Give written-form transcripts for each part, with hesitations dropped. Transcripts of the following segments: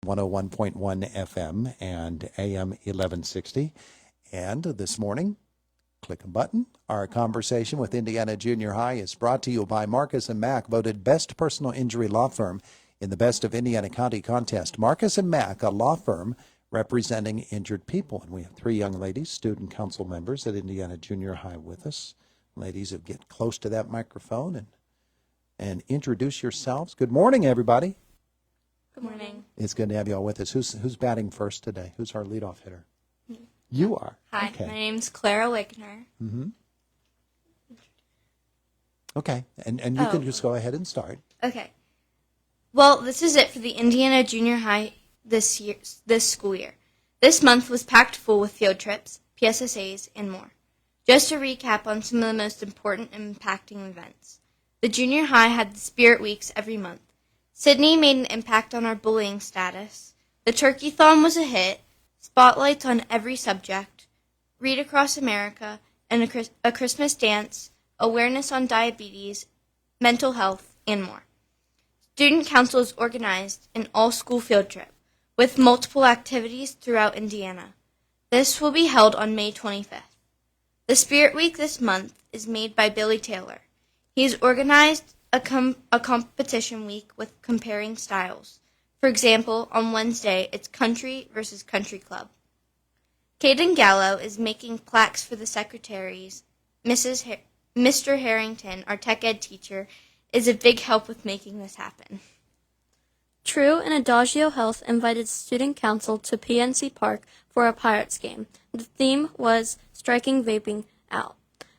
101.1 FM and AM 1160. And this morning, click a button. Our conversation with Indiana Junior High is brought to you by Marcus & Mack, voted best personal injury law firm in the Best of Indiana County contest. Marcus & Mack, a law firm representing injured people. And we have three young ladies, student council members at Indiana Junior High with us. Ladies, who get close to that microphone and introduce yourselves. Good morning, everybody. Good morning. It's good to have you all with us. Who's batting first today? Who's our leadoff hitter? You are. Hi, Okay. my name's Clara Wigner. Mm-hmm. Okay, and you can just go ahead and start. Okay. Well, this is it for the Indiana Junior High this school year. This month was packed full with field trips, PSSAs, and more. Just to recap on some of the most important and impacting events. The junior high had the Spirit Weeks every month. Sydney made an impact on our bullying status. The Turkey-thon was a hit, spotlights on every subject, Read Across America, and a Christmas dance, awareness on diabetes, mental health, and more. Student councils organized an all-school field trip with multiple activities throughout Indiana. This will be held on May 25th. The Spirit Week this month is made by Billy Taylor. He's organized a competition week with comparing styles. For example, on Wednesday, it's country versus country club. Caden Gallo is making plaques for the secretaries. Mr. Harrington, our tech ed teacher, is a big help with making this happen. True and Adagio Health invited student council to PNC Park for a Pirates game. The theme was striking vaping out.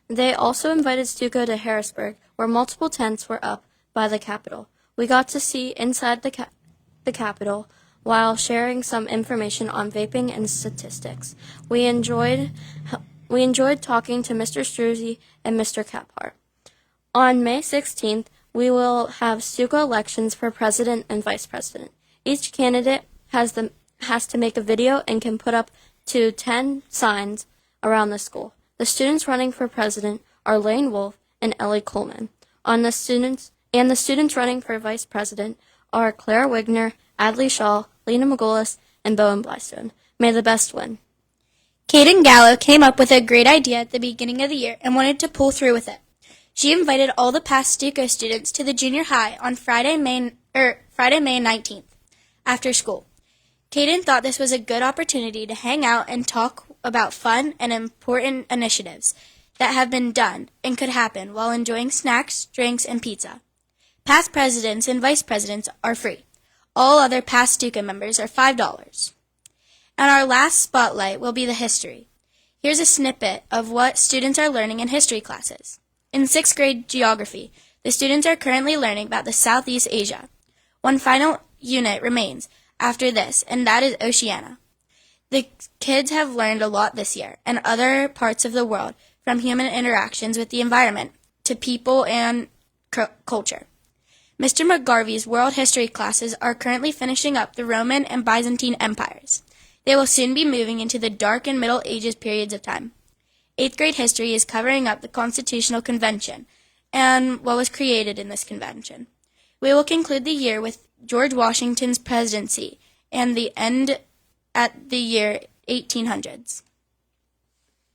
They also invited Stuco to Harrisburg, where multiple tents were up by the Capitol. We got to see inside the Capitol while sharing some information on vaping and statistics. We enjoyed talking to Mr. Struzzi and Mr. Caphart. On May 16th, we will have Stuco elections for president and vice president. Each candidate has to make a video and can put up to 10 signs around the school. The students running for president are Lane Wolf and Ellie Coleman. The students running for vice president are Clara Wigner, Adley Shaw, Lena McGulis, and Bowen Blystone. May the best win. Caden Gallo came up with a great idea at the beginning of the year and wanted to pull through with it. She invited all the past Stuco students to the junior high on Friday, May 19th, after school. Caden thought this was a good opportunity to hang out and talk about fun and important initiatives that have been done and could happen while enjoying snacks, drinks, and pizza. Past presidents and vice presidents are free. All other past Stuco members are $5. And our last spotlight will be the history. Here's a snippet of what students are learning in history classes. In 6th grade geography, the students are currently learning about the Southeast Asia. One final unit remains after this, and that is Oceania. The kids have learned a lot this year and other parts of the world, from human interactions with the environment to people and culture. Mr. McGarvey's world history classes are currently finishing up the Roman and Byzantine empires. They will soon be moving into the Dark and Middle Ages periods of time. 8th grade history is covering up the Constitutional Convention and what was created in this convention. We will conclude the year with George Washington's presidency and the end at the year 1800s.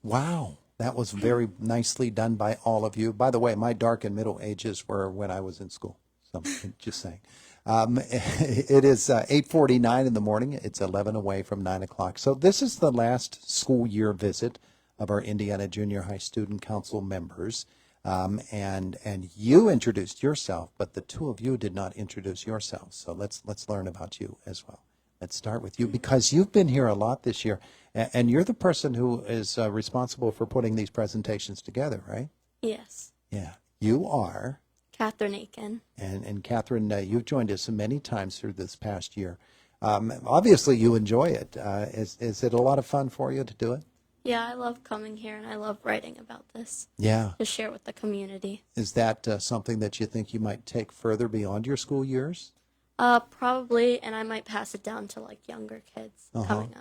Wow, that was very nicely done by all of you. By the way, my Dark and Middle Ages were when I was in school. So just saying. It is 8:49 in the morning. It's 11 away from 9 o'clock. So this is the last school year visit of our Indiana Junior High Student Council members. And you introduced yourself, but the two of you did not introduce yourselves. So let's learn about you as well. Let's start with you because you've been here a lot this year, and you're the person who is responsible for putting these presentations together, right? Yes. Yeah. You are Catherine Aiken. And Catherine, you've joined us many times through this past year. Obviously, you enjoy it. Is it a lot of fun for you to do it? Yeah, I love coming here, and I love writing about this. Yeah. To share with the community. Is that something that you think you might take further beyond your school years? Probably, and I might pass it down to younger kids coming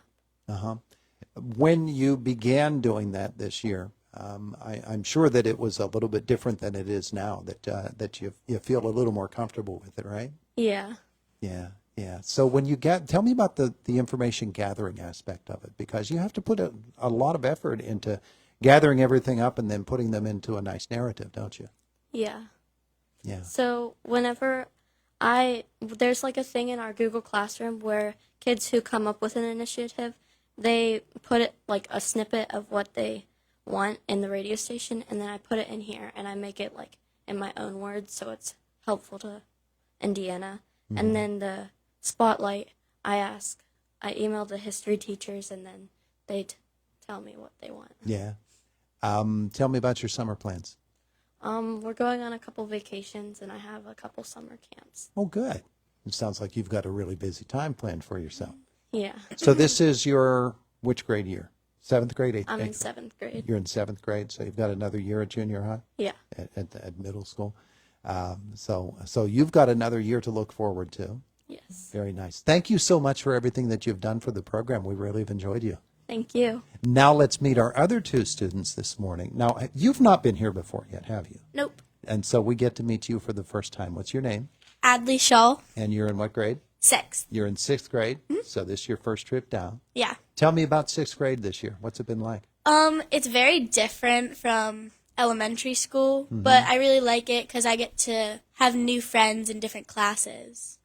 up. When you began doing that this year, I'm sure that it was a little bit different than it is now. That you feel a little more comfortable with it, right? Yeah. Yeah. Yeah. So when you tell me about the information gathering aspect of it, because you have to put a lot of effort into gathering everything up and then putting them into a nice narrative, don't you? Yeah. Yeah. So whenever there's like a thing in our Google Classroom where kids who come up with an initiative, they put it like a snippet of what they want in the radio station, and then I put it in here and I make it like in my own words so it's helpful to Indiana. And then the spotlight, I email the history teachers, and then they tell me what they want. Yeah. Tell me about your summer plans. We're going on a couple vacations, and I have a couple summer camps. Oh, good. It sounds like you've got a really busy time planned for yourself. Yeah. So this is your which grade year? 7th grade, 8th? I'm in 8th? 7th grade. You're in 7th grade, so you've got another year at junior high Yeah. at middle school. So you've got another year to look forward to. Yes. Very nice. Thank you so much for everything that you've done for the program. We really have enjoyed you. Thank you. Now let's meet our other two students this morning. Now, you've not been here before yet, have you? Nope. And so we get to meet you for the first time. What's your name? Adley Shaw, And you're in what grade? 6th. You're in 6th grade, so this is your first trip down. Yeah. Tell me about 6th grade this year. What's it been like? It's very different from elementary school, but I really like it because I get to have new friends in different classes.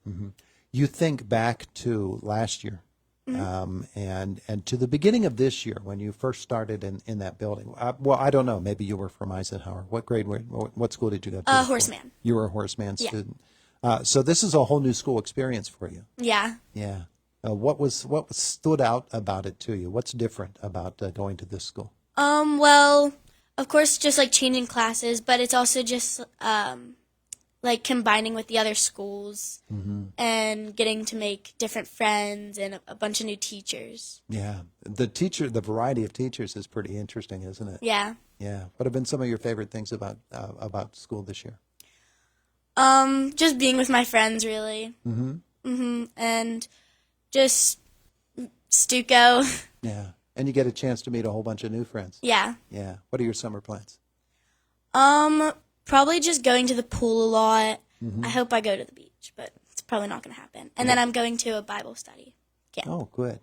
You think back to last year and to the beginning of this year when you first started in that building. Well, I don't know. Maybe you were from Eisenhower. What grade? What school did you go to? Horseman. You were a Horseman Yeah. student. So this is a whole new school experience for you. Yeah. Yeah. What stood out about it to you? What's different about going to this school? Well, of course, just like changing classes, but it's also just like combining with the other schools and getting to make different friends and a bunch of new teachers. Yeah. The variety of teachers is pretty interesting, isn't it? Yeah. Yeah. What have been some of your favorite things about school this year? Just being with my friends, really. And just Stuco. Yeah. And you get a chance to meet a whole bunch of new friends. Yeah. Yeah. What are your summer plans? Probably just going to the pool a lot. I hope I go to the beach, but it's probably not going to happen. And then I'm going to a Bible study. Oh, good.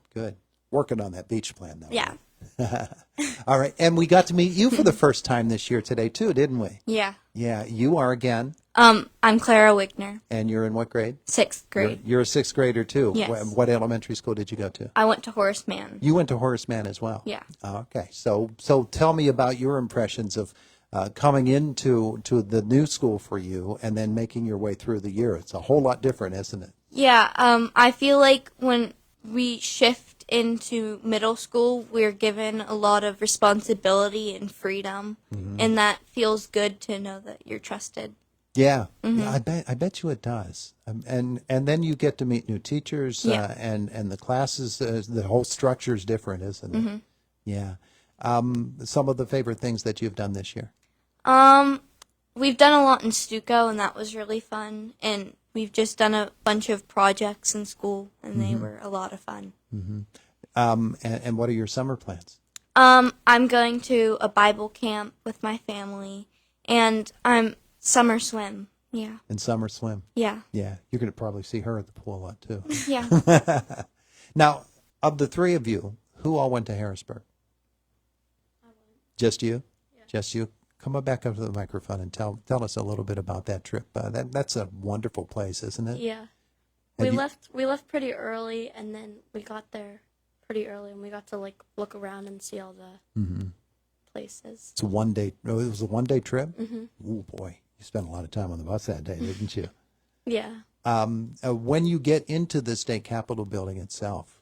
Working on that beach plan, though. Yeah. All right. And we got to meet you for the first time this year today, too, didn't we? Yeah. Yeah. You are again. I'm Clara Wigner, And you're in what grade? 6th grade. You're a 6th grader, too. Yes. What elementary school did you go to? I went to Horace Mann. You went to Horace Mann as well. Yeah. Okay. So tell me about your impressions of coming into the new school for you and then making your way through the year. It's a whole lot different, isn't it? Yeah, I feel like when we shift into middle school, we're given a lot of responsibility and freedom, and that feels good to know that you're trusted. Yeah, yeah, I bet you it does. And then you get to meet new teachers, Yeah. and the classes, the whole structure is different, isn't it? Yeah. Some of the favorite things that you've done this year. We've done a lot in Stuco, and that was really fun. And we've just done a bunch of projects in school, and they were a lot of fun. And what are your summer plans? I'm going to a Bible camp with my family, and I'm summer swim. Yeah. And summer swim. Yeah. Yeah, you're going to probably see her at the pool a lot too. Yeah. Now, of the three of you, who all went to Harrisburg? Just you? Yeah. Just you? Come on back up to the microphone and tell us a little bit about that trip. That's a wonderful place, isn't it? Yeah. Have We left pretty early, and then we got there pretty early, and we got to like look around and see all the places. It's a one day. Oh, it was a 1 day trip. Oh boy, you spent a lot of time on the bus that day, didn't you? Yeah. When you get into the state capitol building itself,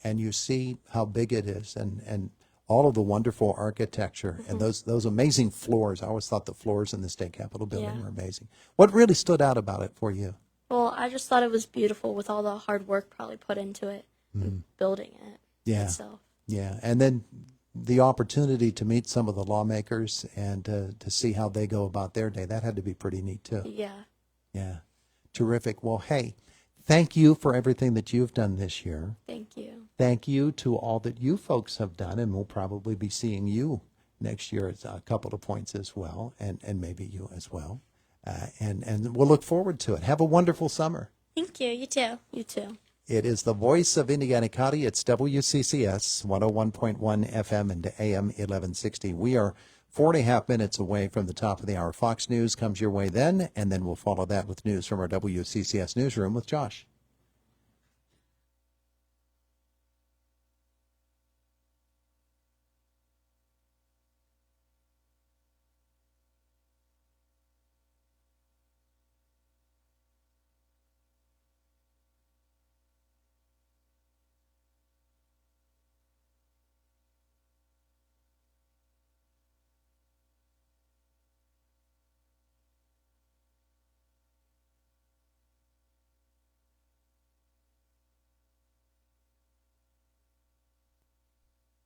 and you see how big it is, and all of the wonderful architecture and those amazing floors. I always thought the floors in the state capitol building were amazing. What really stood out about it for you? Well, I just thought it was beautiful with all the hard work probably put into it, and building it Yeah. itself. Yeah, and then the opportunity to meet some of the lawmakers and to see how they go about their day, that had to be pretty neat too. Yeah. Yeah, terrific. Well, hey, thank you for everything that you've done this year. Thank you. Thank you to all that you folks have done, and we'll probably be seeing you next year at a couple of points as well, and maybe you as well. And we'll look forward to it. Have a wonderful summer. Thank you. You too. You too. It is the voice of Indiana County. It's WCCS 101.1 FM and AM 1160. We are 4.5 minutes away from the top of the hour. Fox News comes your way then, and then we'll follow that with news from our WCCS newsroom with Josh.